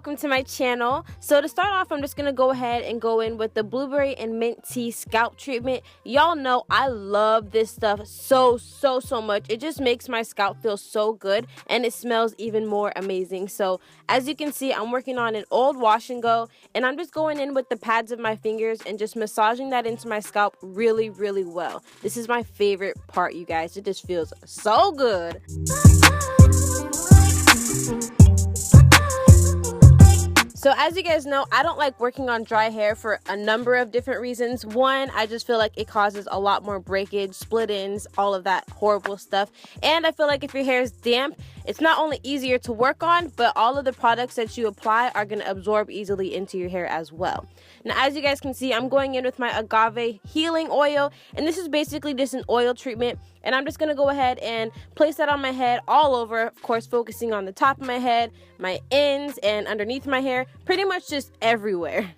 welcome to my channel. So to start off, I'm just gonna go ahead and go in with the blueberry and mint tea scalp treatment. Y'all know I love this stuff so much. It just makes my scalp feel so good and it smells even more amazing. So as you can see, I'm working on an old wash and go, and I'm just going in with the pads of my fingers and just massaging that into my scalp really well. This is my favorite part, you guys. It just feels so good. So as you guys know, I don't like working on dry hair for a number of different reasons. One, I just feel like it causes a lot more breakage, split ends, all of that horrible stuff. And I feel like if your hair is damp, it's not only easier to work on, but all of the products that you apply are going to absorb easily into your hair as well. Now, as you guys can see, I'm going in with my Agave healing oil, and this is basically just an oil treatment. And I'm just going to go ahead and place that on my head all over, of course, focusing on the top of my head, my ends, and underneath my hair, pretty much just everywhere.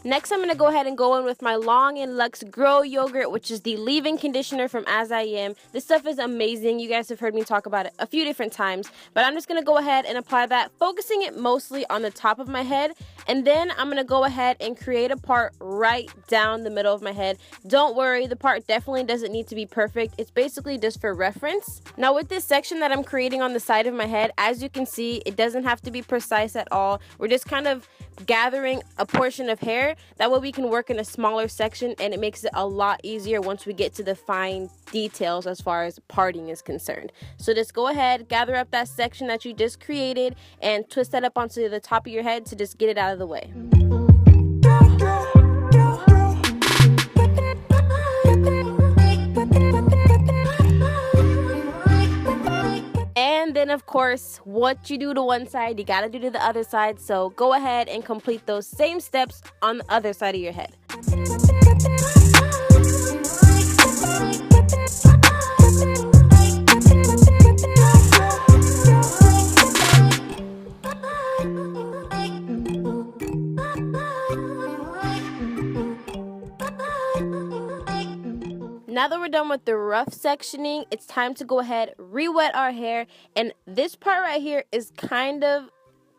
Next, I'm going to go ahead and go in with my Long and Luxe GroYogurt, which is the leave-in conditioner from As I Am. This stuff is amazing. You guys have heard me talk about it a few different times, but I'm just going to go ahead and apply that, focusing it mostly on the top of my head, and then I'm going to go ahead and create a part right down the middle of my head. Don't worry, the part definitely doesn't need to be perfect. It's basically just for reference. Now, with this section that I'm creating on the side of my head, as you can see, it doesn't have to be precise at all. We're just kind of gathering a portion of hair. That way we can work in a smaller section, and it makes it a lot easier once we get to the fine details as far as parting is concerned. So just go ahead, gather up that section that you just created and twist that up onto the top of your head to just get it out of the way. And then, of course, what you do to one side, you gotta do to the other side. So go ahead and complete those same steps on the other side of your head. Now that we're done with the rough sectioning, it's time to go ahead, re-wet our hair. And this part right here is kind of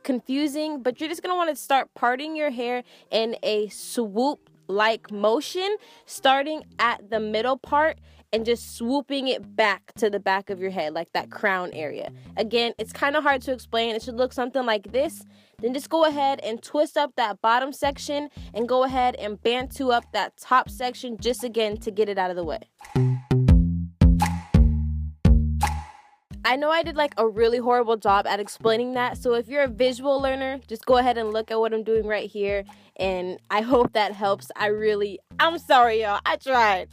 confusing, but you're just going to want to start parting your hair in a swoop-like motion, starting at the middle part and just swooping it back to the back of your head, like that crown area. Again, it's kind of hard to explain. It should look something like this. Then just go ahead and twist up that bottom section and go ahead and bantu up that top section just again to get it out of the way. I know I did like a really horrible job at explaining that, so if you're a visual learner, just go ahead and look at what I'm doing right here, and I hope that helps. I'm sorry, y'all. I tried.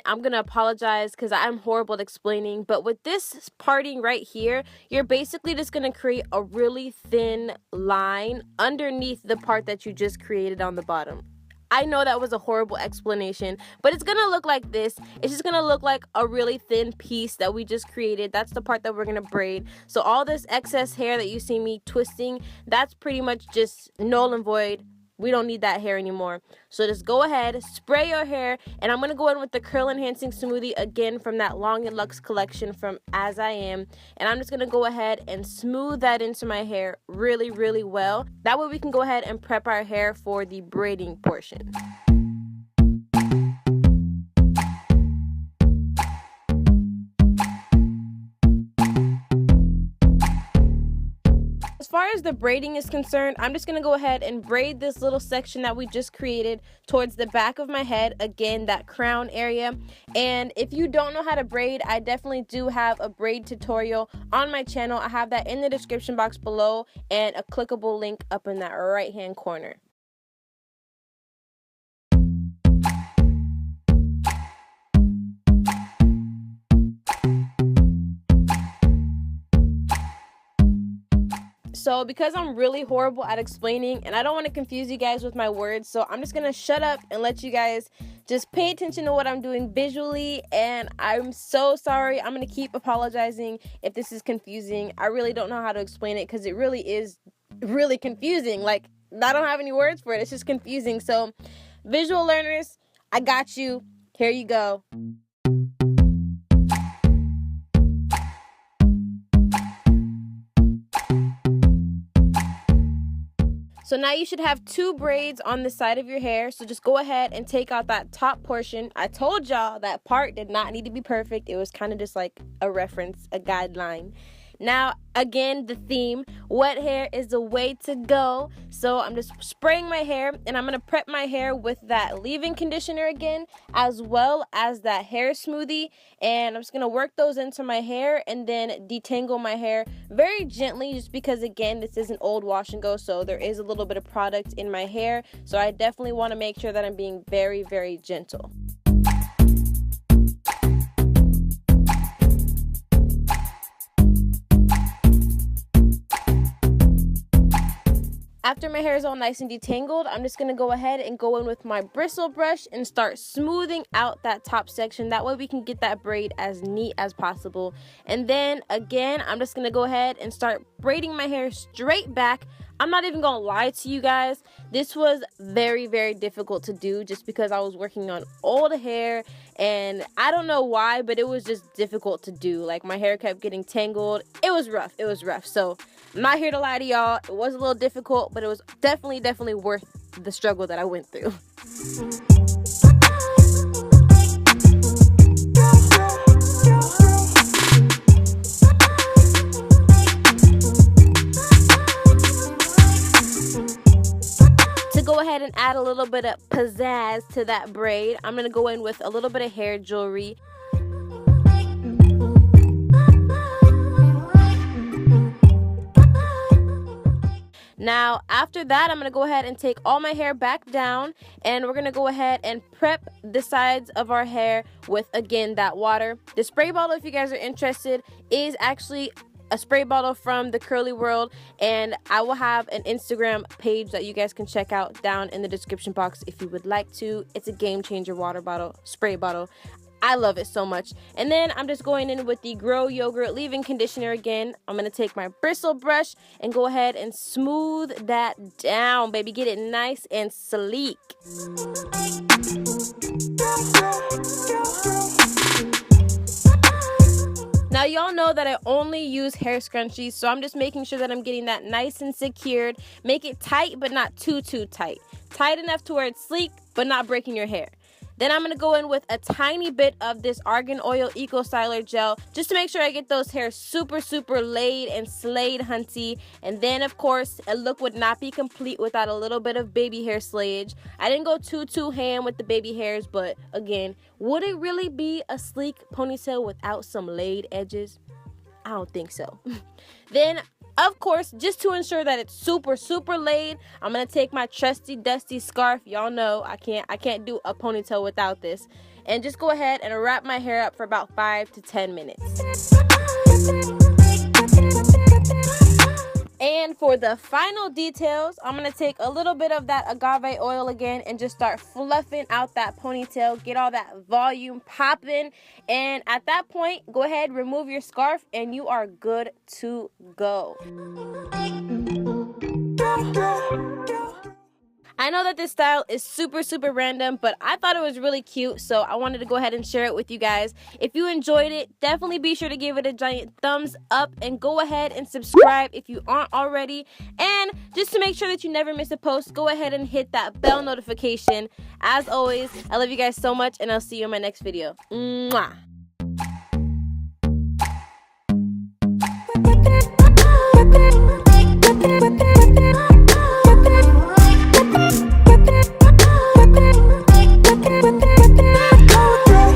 I'm gonna apologize because I'm horrible at explaining, but with this parting right here, you're basically just gonna create a really thin line underneath the part that you just created on the bottom. I know that was a horrible explanation, but it's gonna look like this. It's just gonna look like a really thin piece that we just created. That's the part that we're gonna braid. So all this excess hair that you see me twisting, that's pretty much just null and void. We don't need that hair anymore. So just go ahead, spray your hair, and I'm going to go in with the Curl Enhancing Smoothie again from that Long and Luxe collection from As I Am. And I'm just going to go ahead and smooth that into my hair really well. That way we can go ahead and prep our hair for the braiding portion. As far as the braiding is concerned, I'm just going to go ahead and braid this little section that we just created towards the back of my head, again, that crown area. And if you don't know how to braid, I definitely do have a braid tutorial on my channel. I have that in the description box below and a clickable link up in that right hand corner. So because I'm really horrible at explaining and I don't want to confuse you guys with my words, so I'm just gonna shut up and let you guys just pay attention to what I'm doing visually. And I'm so sorry. I'm gonna keep apologizing if this is confusing. I really don't know how to explain it because it really is really confusing. Like, I don't have any words for it. It's just confusing. So visual learners, I got you. Here you go. So now you should have 2 braids on the side of your hair. So just go ahead and take out that top portion. I told y'all that part did not need to be perfect. It was kind of just like a reference, a guideline. Now, again, the theme, wet hair is the way to go. So I'm just spraying my hair, and I'm going to prep my hair with that leave-in conditioner again, as well as that hair smoothie. And I'm just going to work those into my hair and then detangle my hair very gently, just because, again, this is an old wash and go, so there is a little bit of product in my hair. So I definitely want to make sure that I'm being very, very gentle. After my hair is all nice and detangled, I'm just going to go ahead and go in with my bristle brush and start smoothing out that top section. That way we can get that braid as neat as possible. And then again, I'm just going to go ahead and start braiding my hair straight back. I'm not even going to lie to you guys. This was very, very difficult to do just because I was working on old hair, and I don't know why, but it was just difficult to do. Like, my hair kept getting tangled. It was rough. It was rough. So I'm not here to lie to y'all. It was a little difficult, but it was definitely worth the struggle that I went through. Go ahead and add a little bit of pizzazz to that braid. I'm going to go in with a little bit of hair jewelry. Now, after that, I'm going to go ahead and take all my hair back down, and we're going to go ahead and prep the sides of our hair with, again, that water. The spray bottle, if you guys are interested, is actually a spray bottle from the Curly World, and I will have an Instagram page that you guys can check out down in the description box if you would like to. It's a game changer water bottle, spray bottle. I love it so much. And then I'm just going in with the GroYogurt leave-in conditioner again. I'm going to take my bristle brush and go ahead and smooth that down, baby. Get it nice and sleek. Now, y'all know that I only use hair scrunchies, so I'm just making sure that I'm getting that nice and secured. Make it tight, but not too tight. Tight enough to where it's sleek, but not breaking your hair. Then I'm going to go in with a tiny bit of this Argan Oil Eco Styler Gel, just to make sure I get those hairs super laid and slayed, hunty. And then, of course, a look would not be complete without a little bit of baby hair slayage. I didn't go too ham with the baby hairs, but again, would it really be a sleek ponytail without some laid edges? I don't think so. Then, of course, just to ensure that it's super laid, I'm gonna take my trusty dusty scarf. Y'all know I can't do a ponytail without this, and just go ahead and wrap my hair up for about 5 to 10 minutes. And for the final details, I'm going to take a little bit of that agave oil again and just start fluffing out that ponytail. Get all that volume popping. And at that point, go ahead, remove your scarf, and you are good to go. I know that this style is super random, but I thought it was really cute, so I wanted to go ahead and share it with you guys. If you enjoyed it, definitely be sure to give it a giant thumbs up, and go ahead and subscribe if you aren't already. And just to make sure that you never miss a post, go ahead and hit that bell notification. As always, I love you guys so much, and I'll see you in my next video. Mwah!